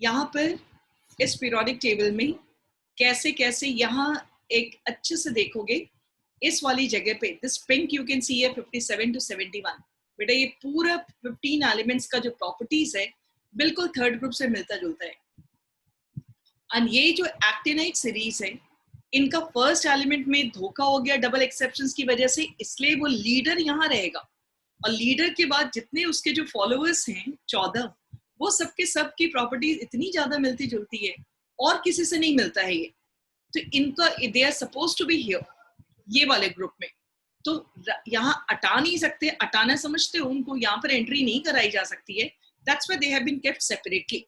यहाँ पर इस पीरियोडिक टेबल में कैसे कैसे यहाँ एक अच्छे से देखोगे इस वाली जगह पे this pink you can see है 57 to 71। बेटा ये पूरा 15 एलिमेंट्स का जो प्रॉपर्टीज है बिल्कुल थर्ड ग्रुप से मिलता जुलता है। और ये जो एक्टिनाइट सीरीज है इनका फर्स्ट एलिमेंट में धोखा हो गया डबल एक्सेप्शंस की वजह से, इसलिए वो लीडर यहाँ रहेगा और लीडर के बाद जितने उसके जो फॉलोअर्स हैं 14, वो सबके सब की प्रॉपर्टीज इतनी ज्यादा मिलती जुलती है और किसी से नहीं मिलता है ये। तो इनका they are supposed to be here ये वाले ग्रुप में, तो यहाँ हटा नहीं सकते, हटाना समझते हो उनको यहाँ पर एंट्री नहीं कराई जा सकती है। That's why they have been kept separately.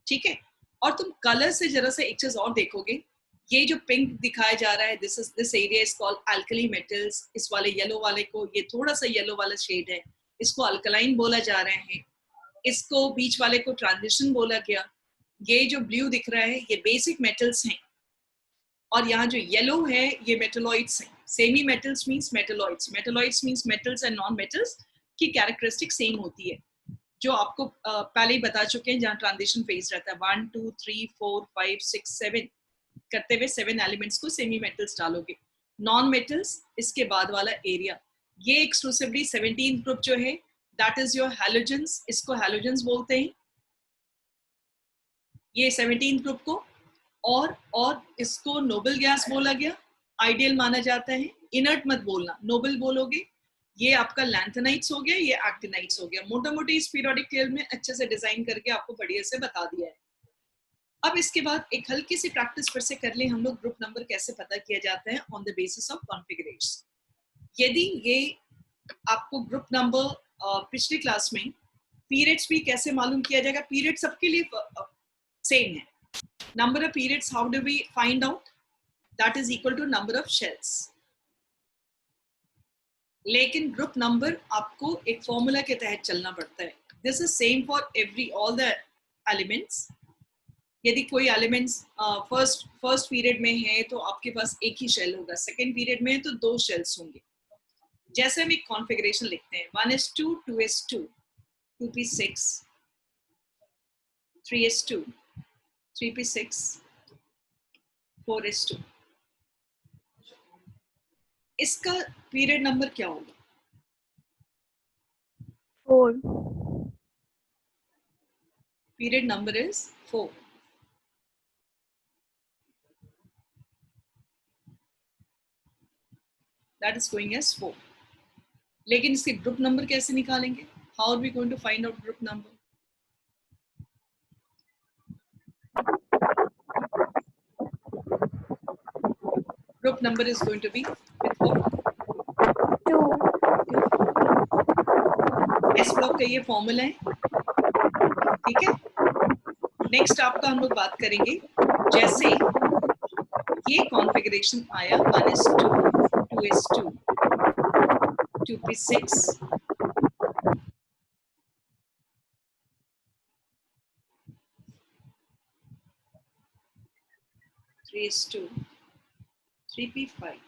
ठीक है, और तुम कलर से जरा सा एक चीज और देखोगे, ये जो पिंक दिखाया जा रहा है this area is called alkali metals. इस वाले येलो वाले को, ये थोड़ा सा येलो वाला शेड है, इसको अल्कलाइन बोला जा रहा है। इसको बीच वाले को ट्रांजिशन बोला गया। ये जो ब्लू दिख रहा है ये बेसिक मेटल्स हैं और यहाँ जो येलो है ये मेटलॉइड्स हैं। Semi metals means metalloids, metalloids means metals and non metals की कैरेक्टरिस्टिक सेम होती है, जो आपको पहले ही बता चुके हैं। जहाँ ट्रांजिशन फेज रहता है 1 2 3 4 5 6 7 करते हुए 7 एलिमेंट्स को सेमी मेटल्स डालोगे। नॉन मेटल्स इसके बाद वाला एरिया, ये एक्सक्लूसिवली 17th ग्रुप जो है दैट इज योर हैलोजेंस, इसको हैलोजेंस बोलते हैं ये 17th ग्रुप को। और इसको नोबल गैस बोला गया, आइडियल माना जाता है। इनर्ट मत बोलना, नोबल बोलोगे। ये आपका लैंथेनाइट्स हो गया, ये एक्टिनाइट्स हो गया। मोटा मोटी इस पीरियोडिक टेबल में अच्छे से डिजाइन करके आपको बढ़िया से बता दिया है। अब इसके बाद एक हल्की सी प्रैक्टिस फिर से कर ले हम लोग, ग्रुप नंबर कैसे पता किया जाता है on the basis of configuration. यदि ये आपको ग्रुप नंबर पिछली क्लास में पीरियड्स भी कैसे मालूम किया जाएगा, पीरियड सबके लिए सेम है। number of periods, how do we find out? That is equal to number of shells. लेकिन ग्रुप नंबर आपको एक फॉर्मूला के तहत चलना पड़ता है। This is same for every all the elements. यदि कोई एलिमेंट्स फर्स्ट पीरियड में है तो आपके पास एक ही शेल होगा, सेकेंड पीरियड में है तो 2 शेल्स होंगे। जैसे हम एक कॉन्फ़िगरेशन लिखते हैं 1s2 2s2 2p6 3s2 3p6 4s2, इसका पीरियड नंबर क्या होगा? 4. Period number is 4. That is going as 4. लेकिन इसके ग्रुप नंबर कैसे निकालेंगे? How are we going to find out group number? Group number is going to be with what? 2. S block का ये formula है। ठीक है, नेक्स्ट आपका हम लोग बात करेंगे जैसे ये कॉन्फ़िगरेशन आया 1s2 2s2 2p6 3s2 3p5।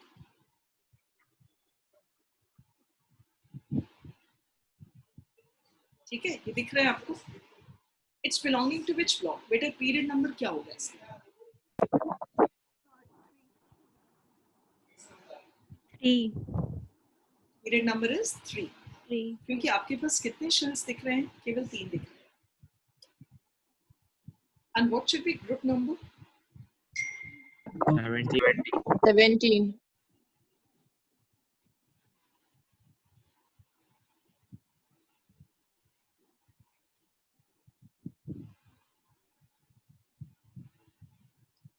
ठीक है, ये दिख रहा है आपको? It's belonging to which block? बेटा पीरियड नंबर क्या होगा इसका? 3. Period number is 3, 3. क्योंकि आपके पास कितने शेल्स दिख रहे हैं? केवल 3 दिख रहे हैं। And what should be group number? 17.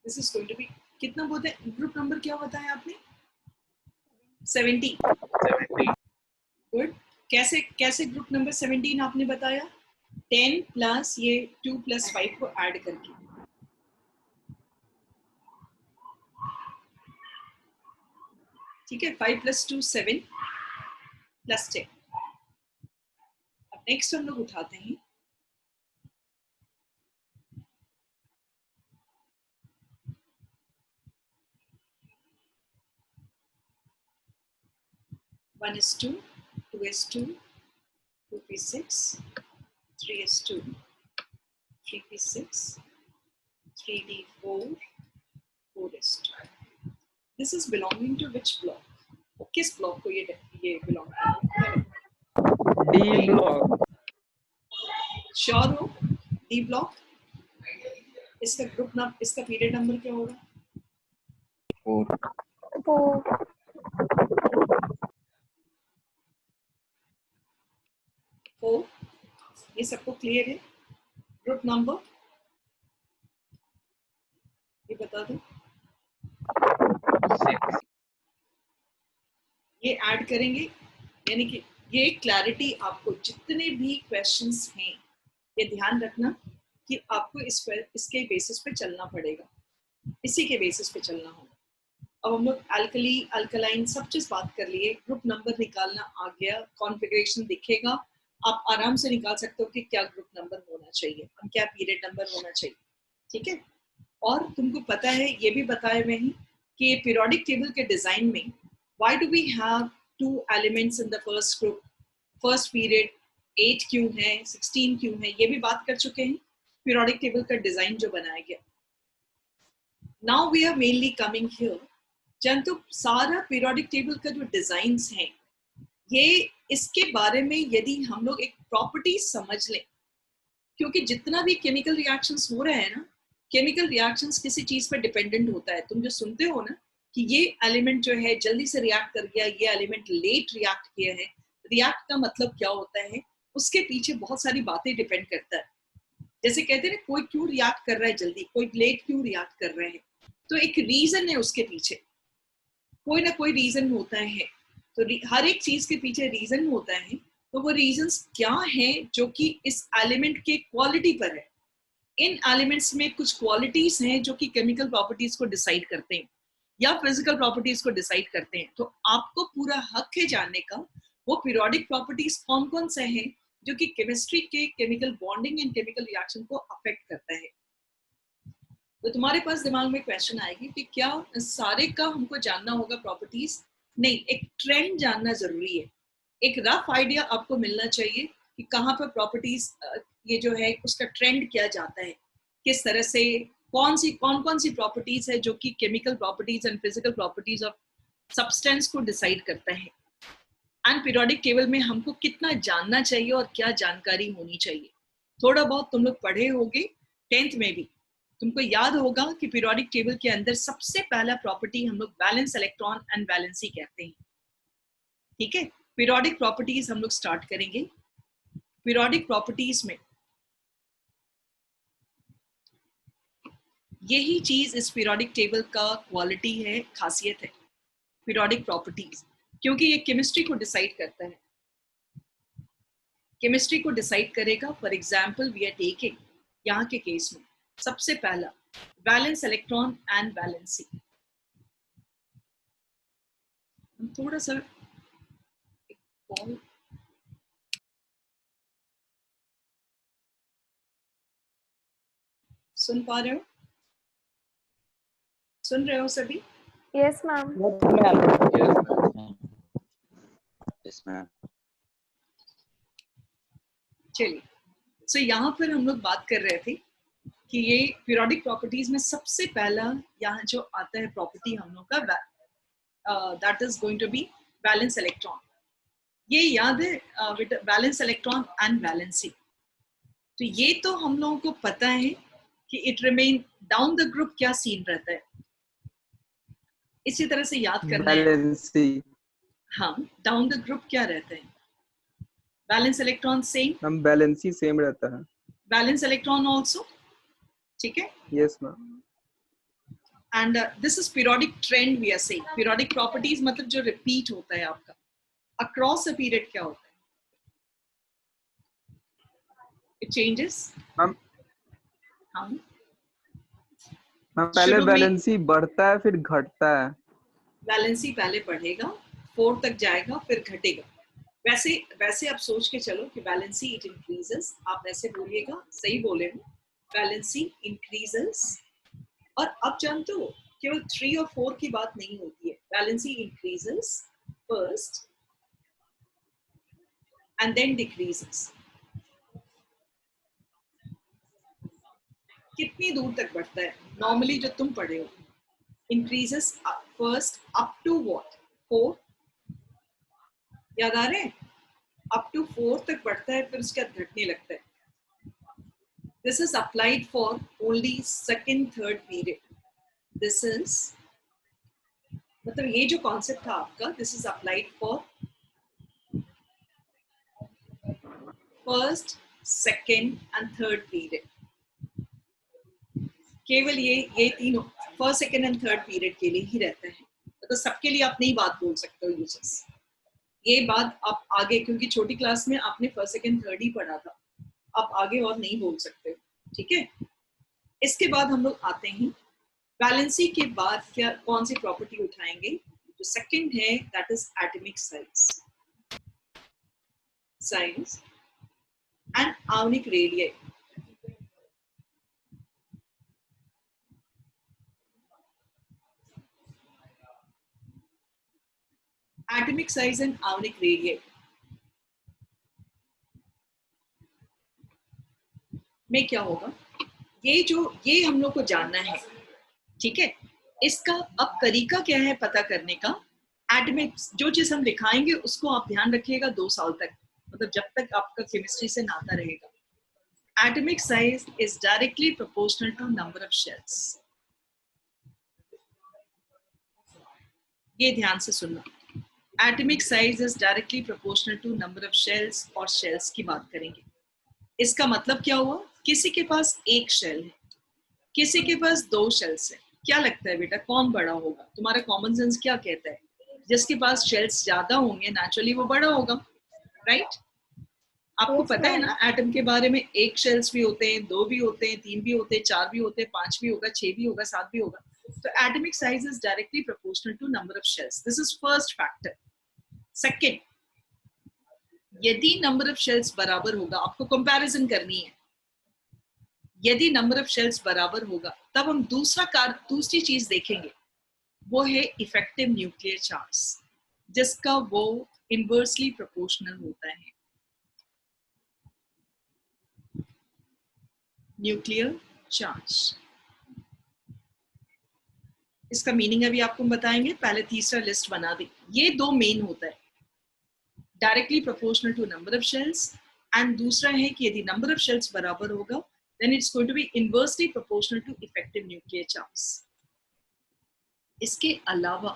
This is going to be कितना बोलते हैं? ग्रुप नंबर क्या बताया आपने? 17। गुड। कैसे कैसे ग्रुप नंबर 17 आपने बताया? 10 प्लस ये 2 प्लस 5 को ऐड करके। ठीक है, 5 प्लस 2 7 प्लस 10। अब नेक्स्ट हम लोग उठाते हैं 1s2 2s2 2p6 3s2 3p6, 3d4, 4s2. This is belonging to which block? किस ब्लॉक को ये बिलोंग करता है? D block. श्योर हो? D block. इसका ग्रुप नंबर, इसका पीरियड नंबर क्या होगा? 4. 4. ये सबको क्लियर है? ग्रुप नंबर ये बता दो. 6. ये ऐड करेंगे, यानी कि ये क्लैरिटी आपको जितने भी क्वेश्चंस हैं ये ध्यान रखना कि आपको इसके बेसिस पे चलना पड़ेगा, इसी के बेसिस पे चलना होगा. अब हम लोग अल्कली अल्कलाइन सब चीज बात कर लिए. ग्रुप नंबर निकालना आ गया, कॉन्फ़िगरेशन दिखेगा, आप आराम से निकाल सकते हो कि क्या ग्रुप नंबर होना चाहिए और क्या पीरियड नंबर होना चाहिए. ठीक है. और तुमको पता है, ये भी बताया मैं ही कि पीरियोडिक टेबल के डिजाइन में why do we have 2 elements in the first group, first period, 8 क्यों है, 16 क्यों है, ये भी बात कर चुके हैं. पीरियोडिक टेबल का डिजाइन जो बनाया गया. Now we are mainly coming here. जंतु सारा पीरियोडिक टेबल का जो डिजाइन्स हैं, ये इसके बारे में यदि हम लोग एक प्रॉपर्टी समझ लें, क्योंकि जितना भी केमिकल रिएक्शंस हो रहे हैं ना, केमिकल रिएक्शंस किसी चीज पर डिपेंडेंट होता है. तुम जो सुनते हो ना कि ये एलिमेंट जो है जल्दी से रिएक्ट कर गया, ये एलिमेंट लेट रिएक्ट किया है, रिएक्ट का मतलब क्या होता है, उसके पीछे बहुत सारी बातें डिपेंड करता है. जैसे कहते हैं कोई क्यों रिएक्ट कर रहा है जल्दी, कोई लेट क्यों रिएक्ट कर रहे हैं, तो एक रीजन है उसके पीछे, कोई ना कोई रीजन होता है. तो हर एक चीज के पीछे रीजन होता है. तो वो रीजंस क्या हैं जो कि इस एलिमेंट के क्वालिटी पर है. इन एलिमेंट्स में कुछ क्वालिटीज हैं जो कि केमिकल प्रॉपर्टीज को डिसाइड करते हैं या फिजिकल प्रॉपर्टीज को डिसाइड करते हैं. तो आपको पूरा हक है जानने का वो पीरियोडिक प्रॉपर्टीज कौन कौन से हैं जो कि केमिस्ट्री के chemical bonding and chemical reaction को अफेक्ट करता है. तो तुम्हारे पास दिमाग में क्वेश्चन आएगी कि क्या सारे का हमको जानना होगा प्रॉपर्टीज? नहीं, एक ट्रेंड जानना जरूरी है. एक रफ आइडिया आपको मिलना चाहिए कि कहाँ पर प्रॉपर्टीज ये जो है उसका ट्रेंड क्या जाता है, किस तरह से कौन कौन सी प्रॉपर्टीज है जो कि chemical properties and physical properties of substance को डिसाइड करता है. एंड पीरियोडिक टेबल में हमको कितना जानना चाहिए और क्या जानकारी होनी चाहिए. थोड़ा बहुत तुम लोग पढ़े होगे 10th में भी, तुमको याद होगा कि पीरियोडिक टेबल के अंदर सबसे पहला प्रॉपर्टी हम लोग वैलेंस इलेक्ट्रॉन एंड वैलेंसी कहते हैं. ठीक है. पीरियोडिक प्रॉपर्टीज हम लोग स्टार्ट करेंगे. पीरियोडिक प्रॉपर्टीज में यही चीज इस पीरियोडिक टेबल का क्वालिटी है, खासियत है पीरियोडिक प्रॉपर्टीज, क्योंकि ये केमिस्ट्री को डिसाइड करता है. केमिस्ट्री को डिसाइड करेगा. For example we are taking यहाँ के केस में सबसे पहला वैलेंस इलेक्ट्रॉन एंड वैलेंसी. हम थोड़ा सा सुन पा रहे हो? सुन रहे हो सभी? Yes, ma'am. Yes, ma'am. चलिए. सो यहाँ पर हम लोग बात कर रहे थे कि ये पीरियोडिक प्रॉपर्टीज में सबसे पहला यहाँ जो आता है प्रॉपर्टी हम लोग का, that is going to be valence electron. ये याद है, वैलेंस इलेक्ट्रॉन एंड वैलेंसी. तो ये तो हम लोगों को पता है कि it remain down the group क्या सीन रहता है. इसी तरह से याद करना है. Valency. हाँ, डाउन द ग्रुप क्या रहता है? वैलेंस इलेक्ट्रॉन सेम, हम valency सेम रहता है. Valence electron also. ठीक है. Yes, ma'am. And this is periodic trend we are saying. Periodic properties मतलब जो रिपीट होता है आपका अक्रॉस अ पीरियड क्या होता है? It changes. हम हाँ, पहले शुरू में valency बढ़ता है फिर घटता है. वैलेंसी पहले बढ़ेगा, 4 तक जाएगा, फिर घटेगा. वैसे आप सोच के चलो कि वैलेंसी इट इंक्रीजेस. आप ऐसे बोलिएगा, सही बोले हो, वैलेंसी इंक्रीजेस. और अब जानते हो केवल 3 और 4 की बात नहीं होती है. Valency increases first and then decreases. कितनी दूर तक बढ़ता है नॉर्मली जो तुम पढ़े हो? Increases first up to what? 4, याद आ रहे हैं? अप टू 4 तक बढ़ता है, फिर उसके बाद घटने लगता है. This is applied for only second third period. This is मतलब ये जो कॉन्सेप्ट था आपका, this is applied for first, second and third period. केवल ये तीनों first, second and third period के लिए ही रहता है. तो सबके लिए आप नहीं बात बोल सकते हो यूजर्स. ये बात आप आगे, क्योंकि छोटी क्लास में आपने फर्स्ट, सेकेंड, थर्ड ही पढ़ा था, आप आगे और नहीं बोल सकते. ठीक है. इसके बाद हम लोग आते हैं बैलेंसी के बाद क्या कौन सी प्रॉपर्टी उठाएंगे. जो सेकंड है that is atomic size and ionic radius. Atomic size and ionic radius में क्या होगा, ये हम लोग को जानना है. ठीक है. इसका अब तरीका क्या है पता करने का. एटॉमिक जो चीज हम दिखाएंगे उसको आप ध्यान रखिएगा 2 साल तक, मतलब जब तक आपका केमिस्ट्री से नाता रहेगा. Atomic size is directly proportional to number of shells. ये ध्यान से सुनना. Atomic size is directly proportional to number of shells, और शेल्स की बात करेंगे. इसका मतलब क्या हुआ, किसी के पास एक शेल है, किसी के पास 2 शेल्स है. क्या लगता है बेटा कौन बड़ा होगा? तुम्हारा कॉमन सेंस क्या कहता है? जिसके पास शेल्स ज्यादा होंगे नेचुरली वो बड़ा होगा. राइट. आपको Yes, पता है ma'am. ना एटम के बारे में, 1 शेल्स भी होते हैं, 2 भी होते हैं, 3 भी होते हैं, 4 भी होते हैं, 5 भी होगा, 6 भी होगा, 7 भी होगा. तो atomic size is directly proportional to number of shells. This is first factor. Second, यदि नंबर ऑफ शेल्स बराबर होगा, आपको कंपैरिजन करनी है. यदि नंबर ऑफ शेल्स बराबर होगा तब हम दूसरी चीज देखेंगे, वो है इफेक्टिव न्यूक्लियर चार्ज, जिसका वो इनवर्सली प्रोपोर्शनल होता है. न्यूक्लियर चार्ज, इसका मीनिंग अभी आपको बताएंगे. पहले तीसरा लिस्ट बना दे. ये 2 मेन होता है, directly proportional to number of shells, and दूसरा है कि यदि नंबर ऑफ शेल्स बराबर होगा then it's going to be inversely proportional to effective nuclear charge. इसके अलावा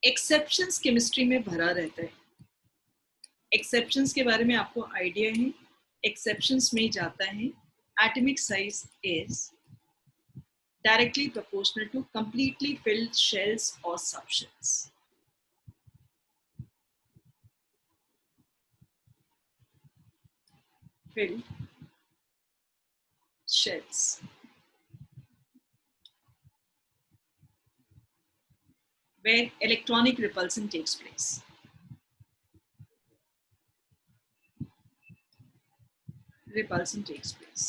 एक्सेप्शंस केमिस्ट्री में भरा रहता है. एक्सेप्शंस के बारे में आपको आइडिया है. एक्सेप्शंस में जाता है atomic size is directly proportional to completely filled shells और subshells. filled shells where electronic repulsion takes place. Repulsion takes place.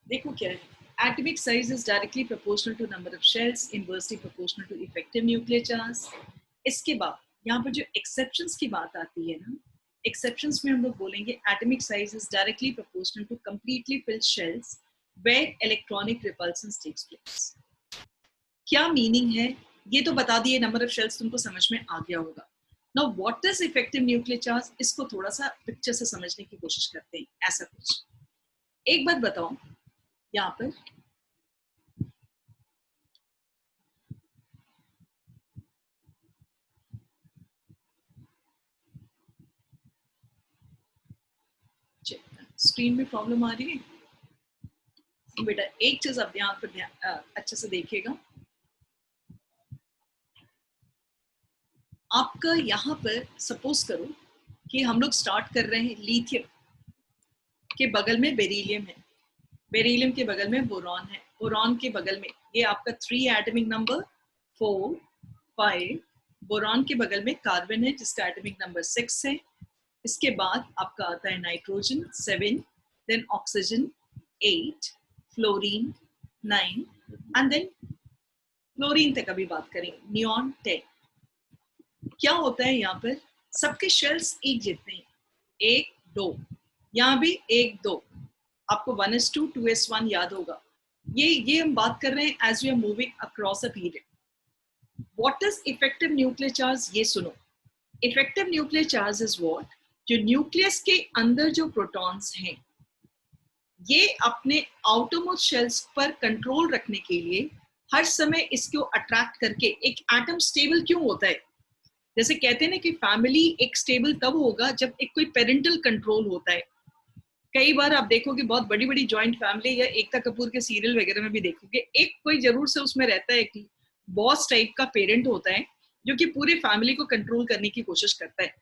देखो क्या है, atomic size is directly proportional to number of shells, inversely proportional to effective nuclear charge. इसके बाद यहाँ पर जो exceptions की बात आती है ना, exceptions में हम लोग बोलेंगे atomic size is directly proportional to completely filled shells where electronic repulsion takes place. क्या मीनिंग है ये तो बता दिए, नंबर ऑफ शेल्स तुमको समझ में आ गया होगा. Now what is effective nuclear charge, इसको थोड़ा सा पिक्चर से समझने की कोशिश करते हैं. ऐसा कुछ एक बात बताओ, यहाँ पर स्क्रीन में प्रॉब्लम आ रही है बेटा. एक चीज अब यहाँ पर अच्छे से देखिएगा. आपका यहाँ पर सपोज करो कि हम लोग स्टार्ट कर रहे हैं, लिथियम के बगल में बेरिलियम है, बेरिलियम के बगल में बोरॉन है, बोरॉन के बगल में ये आपका 3 एटॉमिक नंबर 4, 5, बोरॉन के बगल में कार्बन है जिसका एटॉमिक नंबर 6 है. इसके बाद आपका आता है nitrogen 7, then oxygen 8, fluorine 9, and then fluorine तक अभी बात करेंगे, नियॉन 10. क्या होता है यहाँ पर, सबके शेल्स एक जितने हैं, 1 2, यहाँ भी 1 2, आपको 1:2 2:1 याद होगा। ये हम बात कर रहे हैं as we are moving across a period. What is effective nuclear charge, ये सुनो। Effective nuclear charge is what, जो न्यूक्लियस के अंदर जो प्रोटॉन्स हैं ये अपने आउटरमोस्ट शेल्स पर कंट्रोल रखने के लिए हर समय इसको अट्रैक्ट करके, एक एटम स्टेबल क्यों होता है, जैसे कहते हैं ना कि फैमिली एक स्टेबल तब होगा जब एक कोई पेरेंटल कंट्रोल होता है। कई बार आप देखोगे बहुत बड़ी बड़ी जॉइंट फैमिली, या एकता कपूर के सीरियल वगैरह में भी देखोगे, एक कोई जरूर से उसमें रहता है कि बॉस टाइप का पेरेंट होता है जो कि पूरे फैमिली को कंट्रोल करने की कोशिश करता है।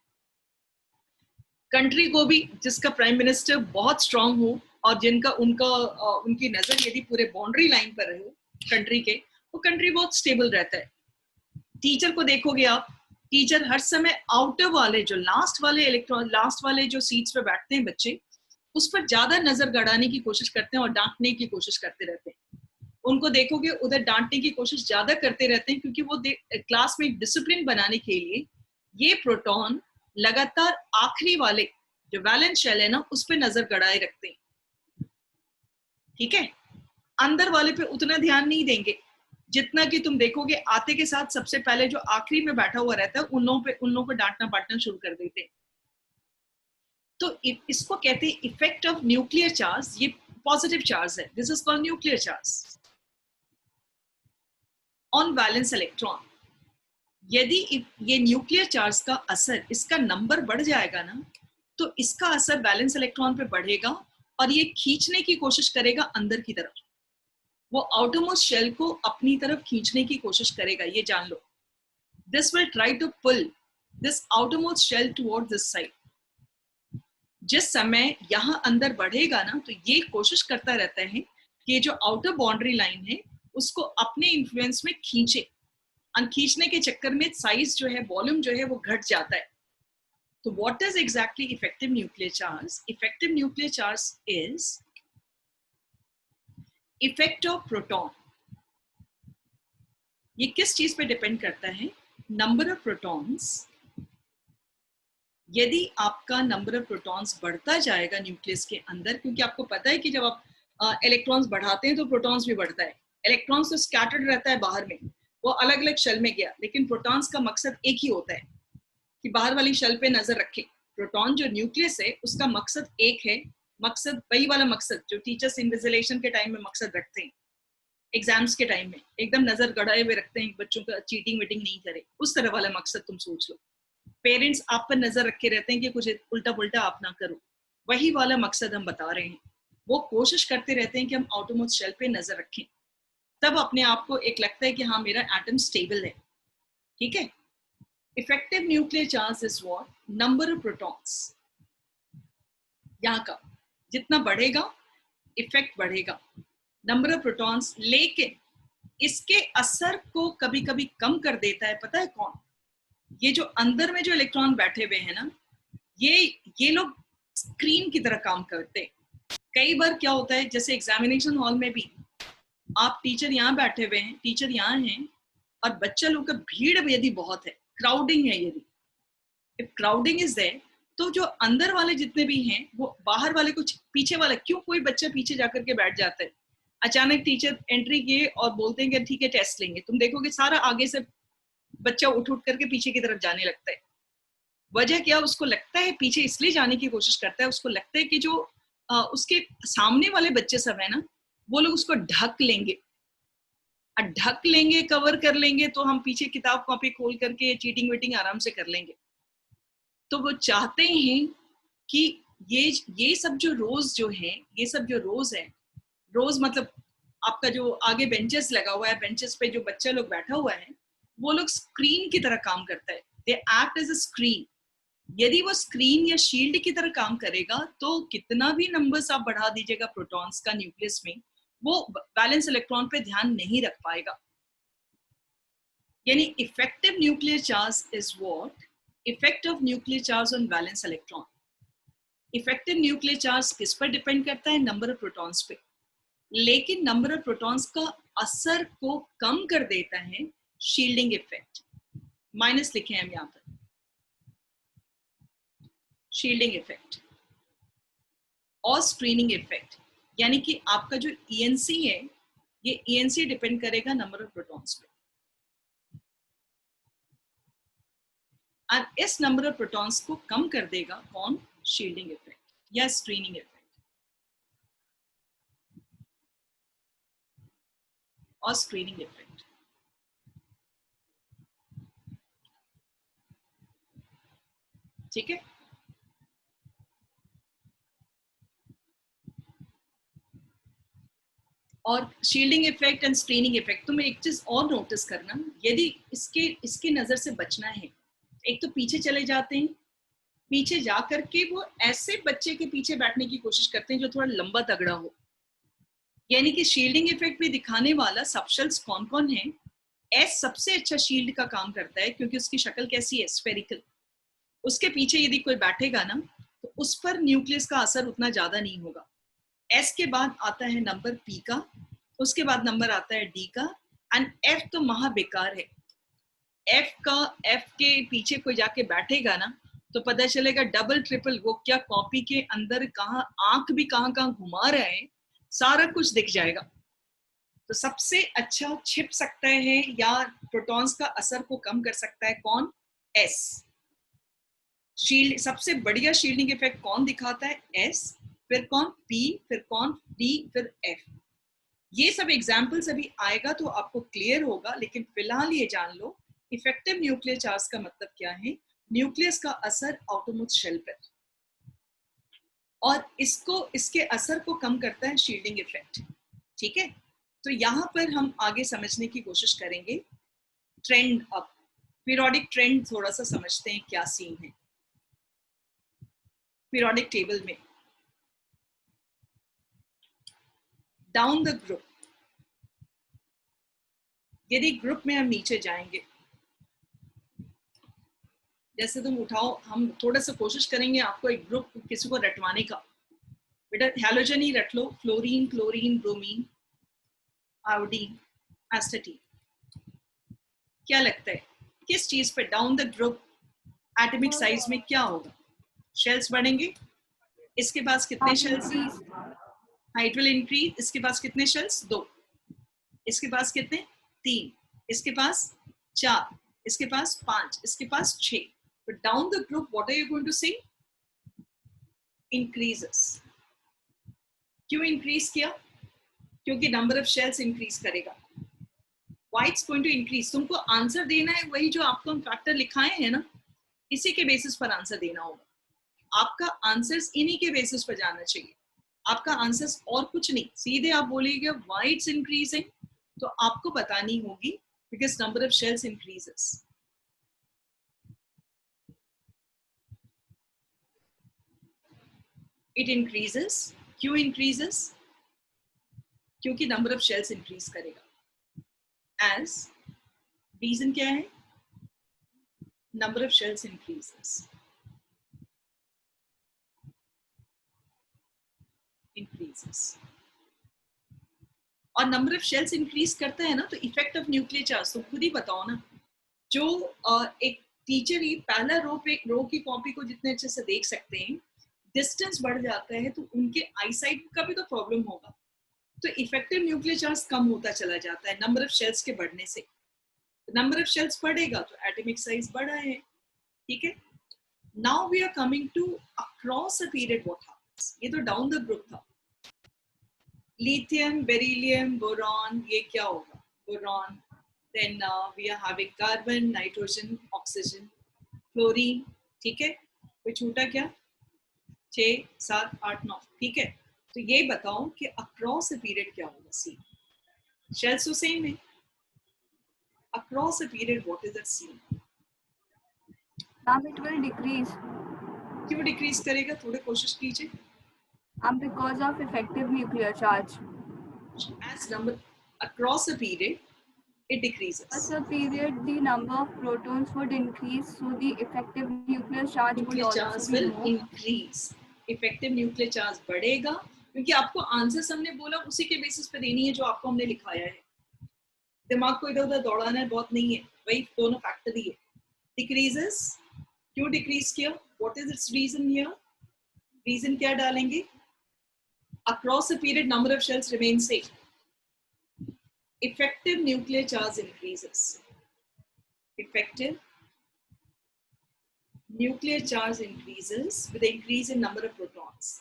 कंट्री को भी जिसका प्राइम मिनिस्टर बहुत स्ट्रांग हो और जिनका उनकी नजर यदि पूरे बाउंड्री लाइन पर रहे कंट्री के, वो कंट्री बहुत स्टेबल रहता है। टीचर को देखोगे आप, टीचर हर समय आउटर वाले जो लास्ट वाले जो सीट्स पे बैठते हैं बच्चे, उस पर ज्यादा नजर गड़ाने की कोशिश करते हैं और डांटने की कोशिश करते रहते हैं। उनको देखोगे उधर डांटने की कोशिश ज्यादा करते रहते हैं, क्योंकि वो क्लास में डिसिप्लिन बनाने के लिए ये प्रोटॉन लगातार आखिरी वाले जो वैलेंस शेल है ना उस पर नजर गड़ाए रखते हैं। ठीक है, अंदर वाले पे उतना ध्यान नहीं देंगे जितना कि तुम देखोगे आते के साथ सबसे पहले जो आखिरी में बैठा हुआ रहता है उन लोगों को डांटना बांटना शुरू कर देते हैं। तो इसको कहते हैं इफेक्ट ऑफ न्यूक्लियर चार्ज। ये पॉजिटिव चार्ज है, this is called nuclear charge on valence electron. यदि ये न्यूक्लियर चार्ज का असर, इसका नंबर बढ़ जाएगा ना, तो इसका असर वैलेंस इलेक्ट्रॉन पे बढ़ेगा और ये खींचने की कोशिश करेगा अंदर की तरफ, वो आउटरमोस्ट शेल को अपनी तरफ खींचने की कोशिश करेगा, ये जान लो। This will try to pull this outermost shell toward this side. जिस समय यहाँ अंदर बढ़ेगा ना, तो ये कोशिश करता रहता है कि ये जो आउटर बाउंड्री लाइन है उसको अपने इन्फ्लुएंस में खींचे, और खींचने के चक्कर में साइज जो है, वॉल्यूम जो है वो घट जाता है। तो what is exactly effective nuclear charge? Effective nuclear charge is effect of proton. ये किस चीज पे डिपेंड करता है? Number of protons. यदि आपका नंबर ऑफ प्रोटॉन्स बढ़ता जाएगा न्यूक्लियस के अंदर, क्योंकि आपको पता है कि जब आप इलेक्ट्रॉन्स बढ़ाते हैं तो प्रोटॉन्स भी बढ़ता है। इलेक्ट्रॉन्स तो स्कैटर्ड रहता है बाहर में, वो अलग अलग शेल में गया, लेकिन प्रोटॉन्स का मकसद एक ही होता है कि बाहर वाली शेल पे नजर रखें। प्रोटॉन जो न्यूक्लियस है उसका मकसद एक है, मकसद वही वाला मकसद जो टीचर्स इन्विजिलेशन के टाइम में मकसद रखते हैं, एग्जाम्स के टाइम में एकदम नजर गड़ाए हुए रखते हैं बच्चों का चीटिंग वीटिंग नहीं करे, उस तरह वाला मकसद तुम सोच लो। पेरेंट्स आप पर नजर रखे रहते हैं कि कुछ उल्टा पुल्टा आप ना करो, वही वाला मकसद हम बता रहे हैं। वो कोशिश करते रहते हैं कि हम आउटरमोस्ट शेल पे नजर रखें, तब अपने आप को एक लगता है कि हाँ मेरा एटम स्टेबल है। ठीक है, effective nuclear charge is what? Number of protons. यहाँ का जितना बढ़ेगा इफेक्ट बढ़ेगा, नंबर ऑफ प्रोटॉन्स। लेकिन इसके असर को कभी कभी कम कर देता है, पता है कौन? ये जो अंदर में जो इलेक्ट्रॉन बैठे हुए हैं ना, ये लोग स्क्रीन की तरह काम करते हैं। कई बार क्या होता है, जैसे एग्जामिनेशन हॉल में भी आप टीचर यहाँ बैठे हुए हैं, टीचर यहाँ हैं, और बच्चा लोग का भीड़ यदि बहुत है, क्राउडिंग है, यदि इफ क्राउडिंग इज देयर, तो जो अंदर वाले जितने भी हैं वो बाहर वाले को, पीछे वाला, क्यों कोई बच्चा पीछे जाकर के बैठ जाता है? अचानक टीचर एंट्री किए और बोलते हैं कि ठीक है टेस्ट लेंगे, तुम देखोगे सारा आगे से बच्चा उठ करके पीछे की तरफ जाने लगता है। वजह क्या? उसको लगता है, पीछे इसलिए जाने की कोशिश करता है, उसको लगता है कि जो उसके सामने वाले बच्चे सब है ना, वो लोग उसको ढक लेंगे, और ढक लेंगे, कवर कर लेंगे, तो हम पीछे किताब कॉपी खोल करके चीटिंग वीटिंग आराम से कर लेंगे। तो वो चाहते हैं कि ये सब जो रोज जो है, ये सब जो रोज है, रोज मतलब आपका जो आगे बेंचेस लगा हुआ है, बेंचेस पे जो बच्चा लोग बैठा हुआ है, वो लोग स्क्रीन की तरह काम करता है। They act as a screen. यदि वो स्क्रीन या शील्ड की तरह काम करेगा, तो कितना भी नंबर्स आप बढ़ा दीजिएगा प्रोटॉन्स का न्यूक्लियस में, वो बैलेंस इलेक्ट्रॉन पे ध्यान नहीं रख पाएगा। यानी effective nuclear charge is what? Effect of nuclear charge on balance electron. Effective nuclear charge किस पर डिपेंड करता है? नंबर ऑफ प्रोटॉन्स पे। लेकिन नंबर ऑफ प्रोटॉन्स का असर को कम कर देता है शील्डिंग इफेक्ट। माइनस लिखे हैं हम यहाँ पर। शील्डिंग इफेक्ट और स्क्रीनिंग इफेक्ट, यानी कि आपका जो ENC है, ये ENC डिपेंड करेगा नंबर ऑफ प्रोटॉन्स पे, और इस नंबर ऑफ प्रोटॉन्स को कम कर देगा कौन? शील्डिंग इफेक्ट या स्क्रीनिंग इफेक्ट और स्क्रीनिंग इफेक्ट। ठीक है, और shielding effect and screening effect, तुम्हें एक चीज और नोटिस करना, यदि इसके नजर से बचना है, एक तो पीछे चले जाते हैं, पीछे जा करके वो ऐसे बच्चे के पीछे बैठने की कोशिश करते हैं जो थोड़ा लंबा तगड़ा हो, यानी कि शील्डिंग इफेक्ट में दिखाने वाला सबशेल्स कौन कौन है? एस सबसे अच्छा शील्ड का काम करता है क्योंकि उसकी शक्ल कैसी है? स्फेरिकल। उसके पीछे यदि कोई बैठेगा ना तो उस पर न्यूक्लियस का असर उतना ज्यादा नहीं होगा। एस के बाद आता है नंबर पी का, उसके बाद नंबर आता है डी का, एंड एफ तो महा बेकार है। एफ के पीछे कोई जाके बैठेगा ना तो पता चलेगा डबल ट्रिपल, वो क्या कॉपी के अंदर कहाँ आंख भी कहाँ कहाँ घुमा रहे हैं, सारा कुछ दिख जाएगा। तो सबसे अच्छा छिप सकता है या प्रोटॉन्स का असर को कम कर सकता है कौन? एस। शील्ड सबसे बढ़िया शील्डिंग इफेक्ट कौन दिखाता है? एस, फिर कौन? पी, फिर कौन? डी, फिर एफ। ये सब एग्जाम्पल्स अभी आएगा तो आपको क्लियर होगा, लेकिन फिलहाल ये जान लो इफेक्टिव न्यूक्लियर चार्ज का मतलब क्या है। न्यूक्लियस का असर आउटरमोस्ट शेल पर, और इसके असर को कम करता है शील्डिंग इफेक्ट। ठीक है, तो यहाँ पर हम आगे समझने की कोशिश करेंगे ट्रेंड। अब पीरियोडिक ट्रेंड थोड़ा सा समझते हैं, क्या सीन है पीरियोडिक टेबल में। डाउन द ग्रुप, यदि ग्रुप में हम नीचे जाएंगे, जैसे तुम उठाओ, हम थोड़ा सा कोशिश करेंगे आपको एक ग्रुप किसी को रटवाने का। बेटा हैलोजन ही रट लो, फ्लोरीन, क्लोरीन, ब्रोमीन, आयोडीन, एस्टेटीन। क्या लगता है किस चीज पे down the group atomic size में क्या होगा? शेल्स बढ़ेंगे। इसके पास कितने शेल्स? It will increase. इसके पास कितने शेल्स? 2। इसके पास कितने? 3। इसके पास 4। इसके पास 5। इसके पास 6। But down the group, what are you going to see? Increases. क्यों increase किया? क्योंकि number of shells increase करेगा। Why it's going to increase? तुमको आंसर देना है वही जो आपको हम फैक्टर लिखाए हैं ना, इसी के बेसिस पर आंसर देना होगा। आपका आंसर्स इन्हीं के बेसिस पर जाना चाहिए, आपका आंसर्स और कुछ नहीं। सीधे आप बोलिएगा why it's increasing, तो आपको बतानी होगी because number of shells increases. It increases. क्यों increases? क्योंकि number of shells increase करेगा। As reason क्या है? Number of shells increases. और नंबर ऑफ शेल्स इंक्रीज करता है ना, तो इफेक्ट ऑफ न्यूक्लियर चार्ज तो खुद ही बताओ ना। जो एक टीचर ही पहला रो की कॉपी को जितने अच्छे से देख सकते हैं, डिस्टेंस बढ़ जाता है तो उनके आईसाइट का भी तो प्रॉब्लम होगा। तो इफेक्टिव न्यूक्लियर चार्ज कम होता चला जाता है नंबर ऑफ शेल्स के बढ़ने से। नंबर ऑफ शेल्स बढ़ेगा तो एटॉमिक साइज बढ़ा है। ठीक है, now we are coming to across a period what happens. ये तो डाउन द ग्रुप था। लिथियम, बेरिलियम, बोरॉन, ये क्या होगा? Boron, then we are having carbon, nitrogen, oxygen, fluorine. ठीक है, कोई छूटा क्या? 6, 7, 8, 9। ठीक है, तो ये बताओ कि अक्रॉस अ पीरियड क्या होगा? सी शेल्स तो सेम है। Across a period what is that scene? Ma'am, it will decrease. क्यों डिक्रीज करेगा? थोड़ी कोशिश कीजिए। Because of effective nuclear charge. As number across a period, it decreases. Across a period, the number of protons would increase, so the effective nuclear charge would Nuclear also charge be will more. increase. Effective nuclear charge बढ़ेगा क्योंकि आपको answer हमने बोला उसी के basis पे देनी है जो आपको हमने लिखाया है। दिमाग को इधर उधर दौड़ाना है बहुत नहीं है, वही दोनों फैक्टर ही है। डिक्रीजेस, क्यों डिक्रीज किया? What is its reason here? Reason क्या डालेंगे? Across a period, number of shells remain same. Effective nuclear charge increases. Effective nuclear charge increases with the increase in number of protons.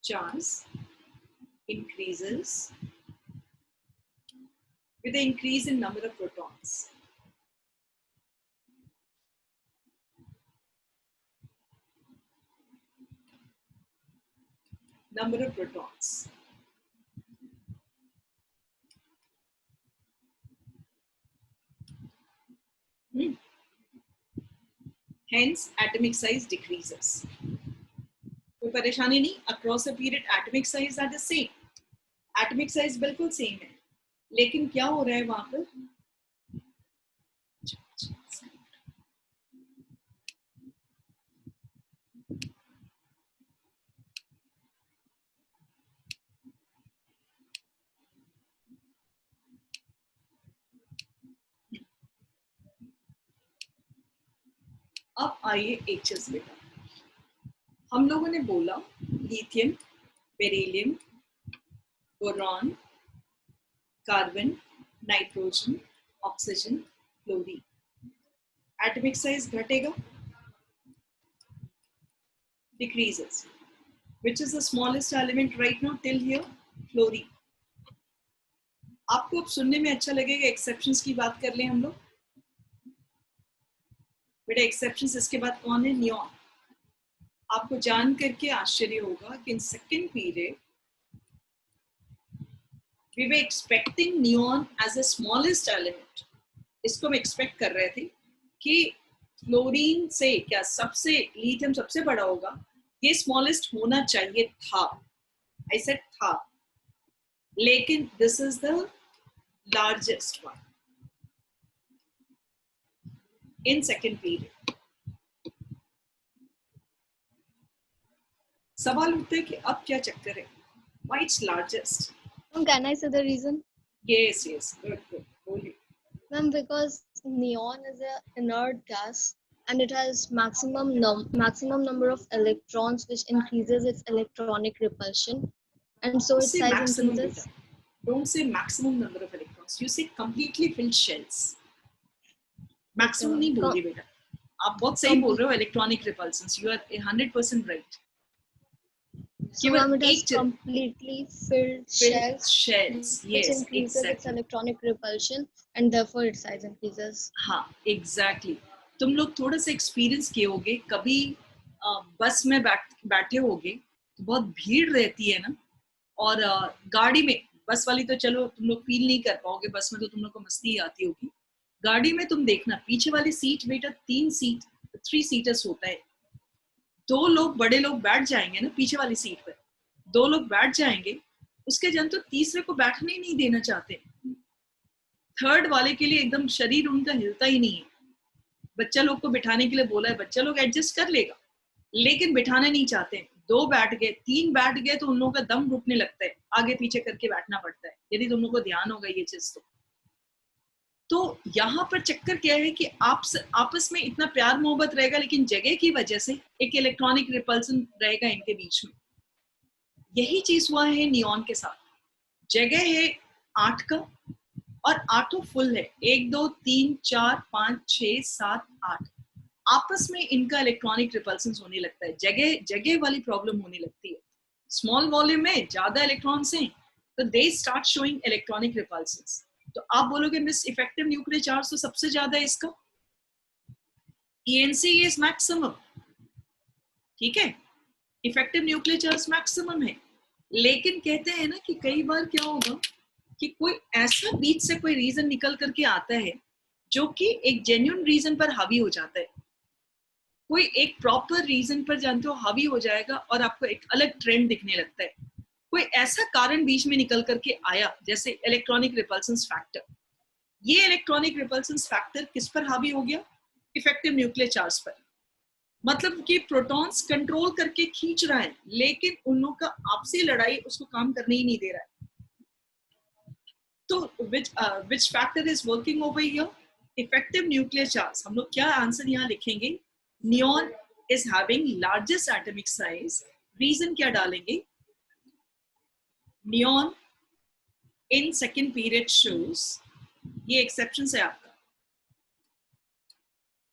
Charge increases with the increase in number of protons. Number of protons. Hence, atomic size decreases. कोई परेशानी नहीं. Across a period, atomic size are the same. Atomic size बिल्कुल same है. लेकिन क्या हो रहा है वहां पर? अब आइए एचएस बेटा. हम लोगों ने बोला lithium, beryllium, boron, carbon, nitrogen, oxygen, fluorine. Atomic size घटेगा, decreases. Which is the smallest element right now till here? Fluorine. आपको अब सुनने में अच्छा लगेगा एक्सेप्शंस की बात कर लें हम लोग. बेटा एक्सेप्शंस इसके बाद कौन है? नियॉन. आपको जान करके आश्चर्य होगा कि इन second period we were expecting neon as the smallest element. इसको हम एक्सपेक्ट कर रहे थे कि फ्लोरीन से क्या सबसे लिथियम सबसे बड़ा होगा, ये स्मॉलेस्ट होना चाहिए था. I said था, लेकिन this is the largest one in second period. सवाल उठता है कि अब क्या चक्कर है? Why it's largest? Can I say the reason? Yes, good. Bolliye. Ma'am, because neon is an inert gas and it has maximum number of electrons, which increases its electronic repulsion, and so its size maximum increases. Beta. Don't say maximum number of electrons. You say completely filled shells. Maximum नहीं बोल रही बेटा. आप बहुत सही बोल रहे हो. Electronic repulsions. You are 100% right. So ma'am, it has completely filled shells, yes, which increases exactly. its electronic repulsion and therefore its size increases. हाँ, exactly. तुम लोग थोड़ा सा एक्सपीरियंस किए होगे, कभी बस में बैठे होगे तो बहुत भीड़ रहती है ना, और गाड़ी में, बस वाली तो चलो तुम लोग फील नहीं कर पाओगे, बस में तो तुम लोग को मस्ती आती होगी. गाड़ी में तुम देखना पीछे वाली सीट बेटा 3 सीटर्स होता है. 2 लोग बड़े लोग बैठ जाएंगे ना पीछे वाली सीट पर, 2 लोग बैठ जाएंगे, उसके जन तो तीसरे को बैठने ही नहीं देना चाहते. थर्ड वाले के लिए एकदम शरीर उनका हिलता ही नहीं है. बच्चा लोग को बिठाने के लिए बोला है, बच्चा लोग एडजस्ट कर लेगा, लेकिन बिठाने नहीं चाहते. 2 बैठ गए, 3 बैठ गए तो उन लोगों का दम घुटने लगता है, आगे पीछे करके बैठना पड़ता है. यदि तुम लोग को ध्यान होगा ये चीज तो यहाँ पर चक्कर क्या है कि आपस में इतना प्यार मोहब्बत रहेगा, लेकिन जगह की वजह से एक इलेक्ट्रॉनिक रिपल्सन रहेगा इनके बीच में. यही चीज हुआ है नियॉन के साथ. जगह है 8 का और 8 फुल है, 1 2 3 4 5 6 7 8. आपस में इनका इलेक्ट्रॉनिक रिपल्सन होने लगता है. जगह वाली प्रॉब्लम होने लगती है. स्मॉल वॉल्यूम में ज्यादा इलेक्ट्रॉन्स हैं तो they start showing electronic repulsion. तो आप बोलोगे मिस इफेक्टिव न्यूक्लियर चार्ज तो सबसे ज्यादा है इसका, ENC इज मैक्सिमम. ठीक है, इफेक्टिव न्यूक्लियर चार्ज मैक्सिमम है, लेकिन कहते हैं ना कि कई बार क्या होगा कि कोई ऐसा बीच से कोई रीजन निकल करके आता है जो कि एक जेन्युइन रीजन पर हावी हो जाता है. कोई एक प्रॉपर रीजन पर जानते हो हावी हो जाएगा और आपको एक अलग ट्रेंड दिखने लगता है. कोई ऐसा कारण बीच में निकल करके आया जैसे इलेक्ट्रॉनिक रिपल्सेंस फैक्टर. ये इलेक्ट्रॉनिक रिपल्सेंस फैक्टर किस पर हावी हो गया? इफेक्टिव न्यूक्लियर चार्ज पर. मतलब कि प्रोटॉन्स कंट्रोल करके खींच रहा है, लेकिन उन लोगों का आपसी लड़ाई उसको काम करने ही नहीं दे रहा है. तो which factor is working over here? Effective nuclear charge, हम लोग क्या आंसर यहाँ लिखेंगे? Neon is having largest atomic size. Reason क्या डालेंगे? Neon in second period shows, ये एक्सेप्शन है आपका,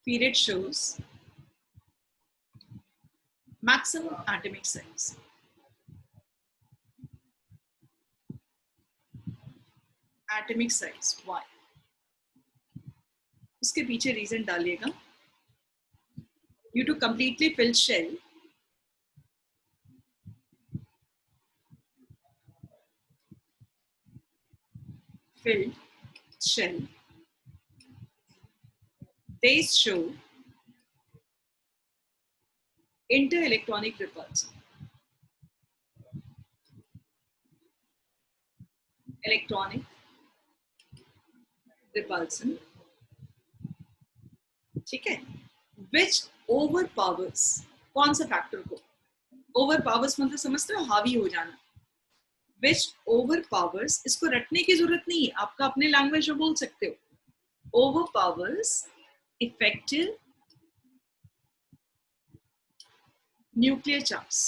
period shows maximum atomic size. Atomic size y, उसके पीछे रीजन डालिएगा। Due to completely filled shell, they show inter-electronic repulsion. Electronic repulsion, ठीक है, which overpowers, कौन सा फैक्टर को overpowers मतलब समझते हो? हावी हो जाना। which overpowers, इसको रटने की जरूरत नहीं है, आपका अपने लैंग्वेज में बोल सकते हो। overpowers effective nuclear charge।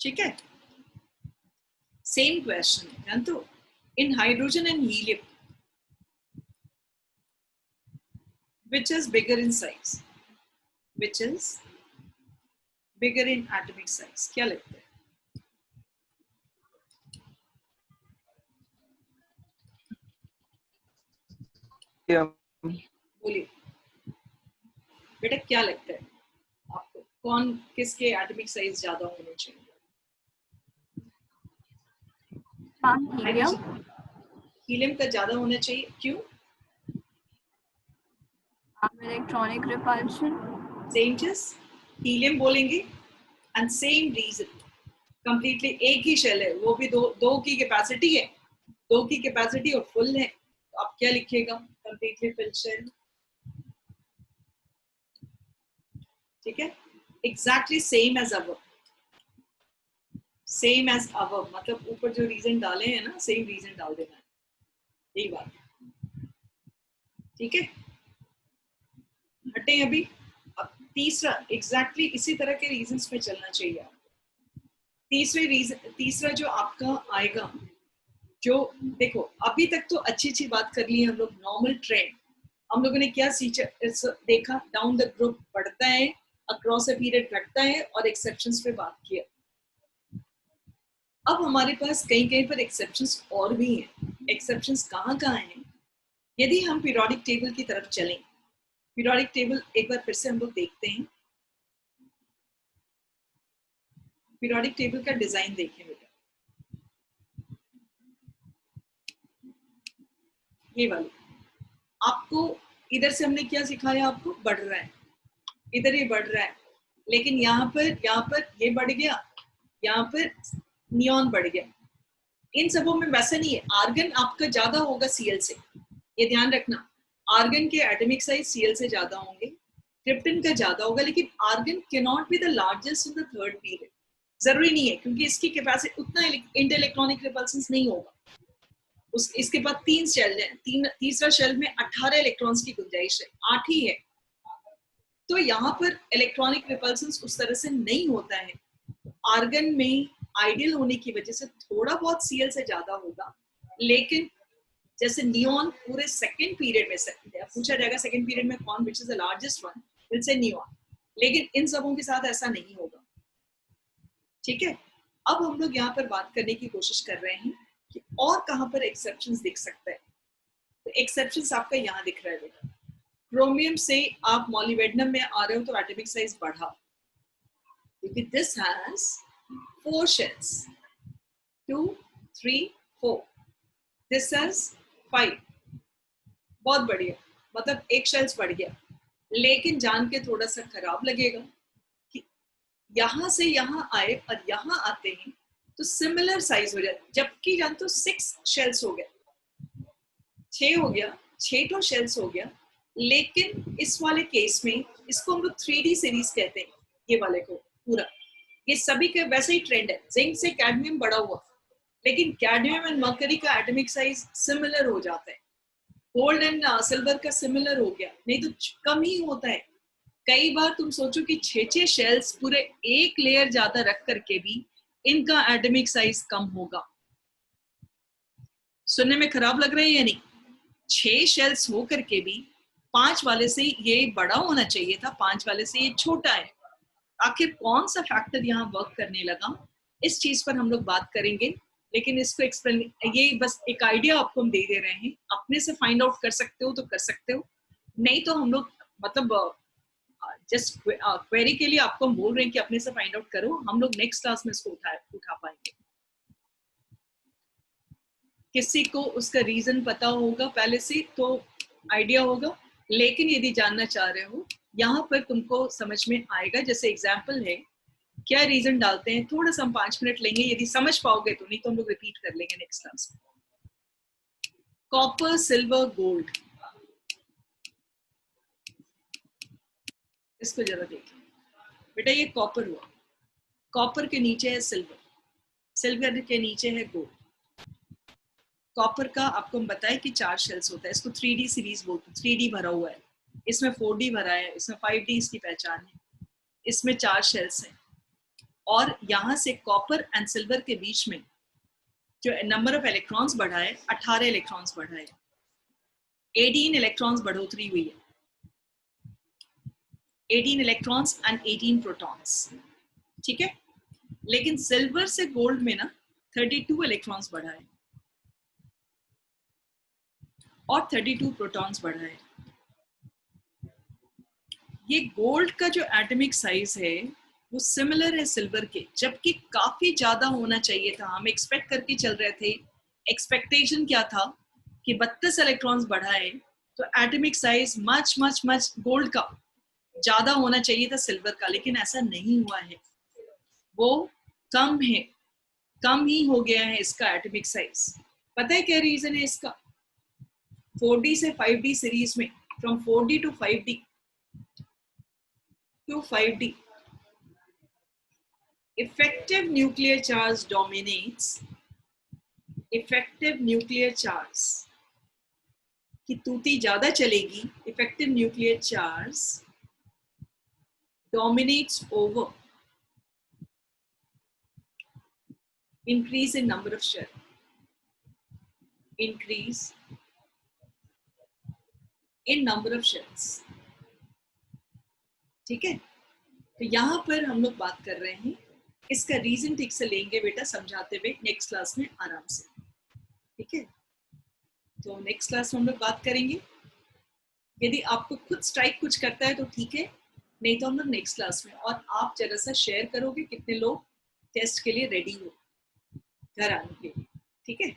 ठीक है, सेम क्वेश्चन है, जानते हो? In hydrogen and helium which is bigger in size, which is bigger in atomic size, क्या लगता है? बोलिए बेटा, क्या लगता है आपको? कौन, किसके एटॉमिक साइज ज्यादा होने चाहिए? हीलियम का ज्यादा होना चाहिए, क्यों? Electronic repulsion. सेम चीज, हीलियम बोलेंगे एंड सेम रीजन, कंप्लीटली एक ही शेल है, वो भी दो की कैपेसिटी है, 2 की कैपेसिटी और फुल है, तो आप क्या लिखिएगा? Completely filled shell. ठीक है, exactly same as above, same as above मतलब ऊपर जो रीजन डाले हैं ना, सेम रीजन डाल देना है, यही बात। ठीक है, हटें अभी। अब तीसरा, एग्जैक्टली इसी तरह के रीजंस में चलना चाहिए आपको। तीसरा जो आपका आएगा, जो देखो अभी तक तो अच्छी अच्छी बात कर ली है हम लोग, नॉर्मल ट्रेंड हम लोगों ने क्या देखा, डाउन द ग्रुप बढ़ता है, अक्रॉस अ पीरियड घटता है, और एक्सेप्शंस पे बात किया। अब हमारे पास कहीं कहीं पर एक्सेप्शंस और भी हैं। एक्सेप्शंस कहाँ कहाँ हैं? यदि हम पीरियोडिक टेबल की तरफ चलें, पीरियोडिक टेबल एक बार फिर से हम लोग देखते हैं। पीरियोडिक टेबल का डिजाइन देखें बेटा, ये वाली। आपको इधर से हमने क्या सिखाया? आपको बढ़ रहा है, इधर ये बढ़ रहा है, लेकिन यहाँ पर ये बढ़ गया, यहाँ पर नियॉन बढ़ गया। इन सबों में वैसा नहीं है। आर्गन आपका ज्यादा होगा सीएल से, ये ध्यान रखना। आर्गन के एटॉमिक साइज सीएल से ज्यादा होंगे, क्रिप्टन का ज्यादा होगा, लेकिन argon can not be the largest in the third period. जरूरी नहीं है, क्योंकि इसकी कैपेसिटी उतना इंटर इलेक्ट्रॉनिक रिपल्सन नहीं होगा। इसके बाद 3 शेल है, तीसरा शेल में 18 इलेक्ट्रॉन्स की गुंजाइश है, 8 ही है। तो यहाँ पर इलेक्ट्रॉनिक रिपल्सन उस तरह से नहीं होता है। आर्गन में आइडियल होने की वजह से थोड़ा बहुत सीएल से ज्यादा होगा, लेकिन जैसे नियॉन पूरे सेकंड पीरियड में पूछा जाएगा, सेकंड पीरियड में कौन which is the largest one, will say neon, लेकिन इन सबों के साथ ऐसा नहीं होगा। ठीक है, अब हम लोग यहाँ पर बात करने की कोशिश कर रहे हैं कि और कहाँ पर एक्सेप्शंस दिख सकता है। तो एक्सेप्शंस आपका यहाँ दिख रहा है बेटा। क्रोमियम से आप मॉलिबेडनम में आ रहे हो तो एटॉमिक साइज बढ़ा, क्योंकि this has 4 shells, 2, 3, 4, this has 5, बहुत बढ़िया, मतलब 1 शेल्स बढ़ गया। लेकिन जान के थोड़ा सा खराब लगेगा कि यहां से यहां आए और यहां आते हैं तो सिमिलर साइज हो जाए, जबकि जान तो 6 शेल्स हो गया, 6 हो गया, 6 तो शेल्स हो गया। लेकिन इस वाले केस में इसको हम लोग 3D सीरीज कहते हैं, ये वाले को पूरा ये सभी के वैसे ही ट्रेंड है, जिंक से कैडमियम बढ़ा हुआ, लेकिन कैडमियम एंड मर्करी का एटॉमिक साइज सिमिलर हो जाता है, गोल्ड एंड सिल्वर का सिमिलर हो गया, नहीं तो कम ही होता है। कई बार तुम सोचो कि 6 शेल्स पूरे एक लेयर ज्यादा रख करके भी इनका एटॉमिक साइज कम होगा। सुनने में खराब लग रहा है या नहीं? 6 शेल्स हो करके भी 5 वाले से ये बड़ा होना चाहिए था, 5 वाले से ये छोटा है। आखिर कौन सा फैक्टर यहाँ वर्क करने लगा, इस चीज पर हम लोग बात करेंगे, लेकिन इसको एक्सप्लेन, ये बस एक आइडिया आपको हम दे रहे हैं, अपने से फाइंड आउट कर सकते हो तो कर सकते हो, नहीं तो हम लोग मतलब जस्ट क्वेरी के लिए आपको हम बोल रहे हैं कि अपने से फाइंड आउट करो, हम लोग नेक्स्ट क्लास में इसको उठा पाएंगे। किसी को उसका रीजन पता होगा पहले से तो आइडिया होगा, लेकिन यदि जानना चाह रहे हो यहाँ पर तुमको समझ में आएगा। जैसे एग्जाम्पल है, क्या रीजन डालते हैं, थोड़ा सा हम 5 मिनट लेंगे, यदि समझ पाओगे तो, नहीं तो हम लोग रिपीट कर लेंगे नेक्स्ट क्लास में। कॉपर, सिल्वर, गोल्ड, इसको जरा देखिए बेटा, ये कॉपर हुआ, कॉपर के नीचे है सिल्वर, सिल्वर के नीचे है गोल्ड। कॉपर का आपको हम बताएं कि 4 शेल्स होता है, इसको 3D सीरीज बोलते हैं, 3D भरा हुआ है, इसमें 4D भरा है, इसमें 5D इसकी पहचान है, इसमें 4 शेल्स हैं। और यहाँ से कॉपर एंड सिल्वर के बीच में जो नंबर ऑफ इलेक्ट्रॉन्स बढ़ा है, 18 इलेक्ट्रॉन्स बढ़ा है, 18 इलेक्ट्रॉन्स बढ़ोतरी हुई है, 18 इलेक्ट्रॉन्स एंड 18 प्रोटॉन्स, ठीक है। लेकिन सिल्वर से गोल्ड में ना 32 इलेक्ट्रॉन्स बढ़ा है और 32 प्रोटॉन्स बढ़ा है। ये गोल्ड का जो एटॉमिक साइज है वो सिमिलर है सिल्वर के, जबकि काफी ज्यादा होना चाहिए था। हम एक्सपेक्ट करके चल रहे थे, एक्सपेक्टेशन क्या था कि 32 इलेक्ट्रॉन्स बढ़ा है तो atomic size much much much gold का ज्यादा होना चाहिए था सिल्वर का, लेकिन ऐसा नहीं हुआ है, वो कम है, कम ही हो गया है इसका एटॉमिक साइज। पता है क्या रीजन है इसका? 4D से 5D सीरीज में, from 4D to 5D to 5D, effective nuclear charge dominates, effective nuclear charge की तूती ज्यादा चलेगी, effective nuclear charge dominates over increase in number of shell, increase in number of shells, ठीक है। तो यहाँ पर हम लोग बात कर रहे हैं, इसका रीजन ठीक से लेंगे बेटा समझाते हुए नेक्स्ट क्लास में आराम से, ठीक है। तो नेक्स्ट क्लास में हम लोग बात करेंगे, यदि आपको खुद स्ट्राइक कुछ करता है तो ठीक है, नहीं तो हम लोग नेक्स्ट क्लास में। और आप जरा सा शेयर करोगे कितने लोग टेस्ट के लिए रेडी हो घर आने के लिए, ठीक है।